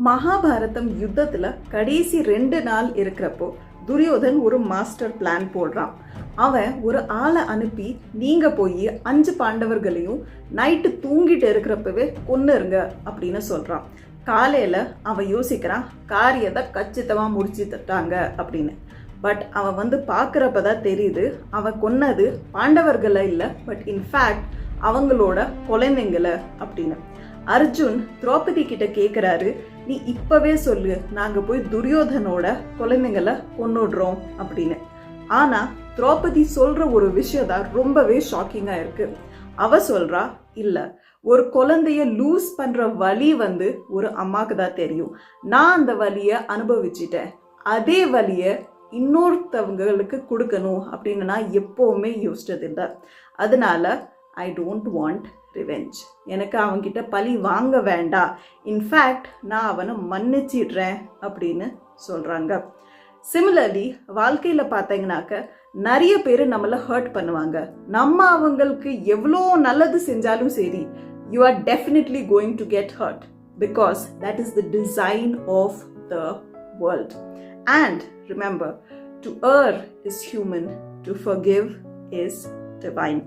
மகாபாரதம் யுத்தத்துல கடைசி 2 நாள் இருக்கிறப்போ துரியோதன் ஒரு மாஸ்டர் பிளான் போடுறான். அவன் ஒரு ஆளை அனுப்பி நீங்க போய் 5 பாண்டவர்களையும் நைட்டு தூங்கிட்டு இருக்கிறப்பவே கொன்னுருங்க அப்படின்னு சொல்றான். காலையில அவன் யோசிக்கிறான், காரியத்தை கச்சிதமா முடிச்சுட்டாங்க அப்படின்னு. பட் அவன் பார்க்குறப்பதான் தெரியுது அவன் கொன்னது பாண்டவர்களை இல்லை, பட் இன்ஃபேக்ட் அவங்களோட குழந்தைங்களை அப்படின்னு. அர்ஜுன் திரௌபதி கிட்ட கேட்குறாரு, நீ இப்பவே சொல்லு, நாங்க போய் துரியோதனோட குழந்தைங்களை கொன்னுடுறோம் அப்படின்னு. ஆனா திரௌபதி சொல்ற ஒரு விஷயம் தான் ரொம்பவே ஷாக்கிங்கா இருக்கு. அவ சொல்றா, இல்ல, ஒரு குழந்தைய லூஸ் பண்ற வலி ஒரு அம்மாக்கு தான் தெரியும். நான் அந்த வலிய அனுபவிச்சிட்டேன், அதே வலிய இன்னொருத்தவங்களுக்கு கொடுக்கணும் அப்படின்னு நான் எப்பவுமே யோசிச்சதில்லை. அதனால ஐ டோன்ட் வாண்ட் ரிவெஞ்ச். எனக்கு அவன்கிட்ட பழி வாங்க வேண்டாம், இன்ஃபேக்ட் நான் அவனை மன்னிச்சிடுறேன் அப்படின்னு சொல்றாங்க. சிமிலர்லி வாழ்க்கையில் பார்த்தீங்கன்னாக்க நிறைய பேர் நம்மளை ஹர்ட் பண்ணுவாங்க. நம்ம அவங்களுக்கு எவ்வளோ நல்லது செஞ்சாலும் சரி, you are definitely going to get hurt because that is the design of the world. And remember, to err is human, to forgive is divine.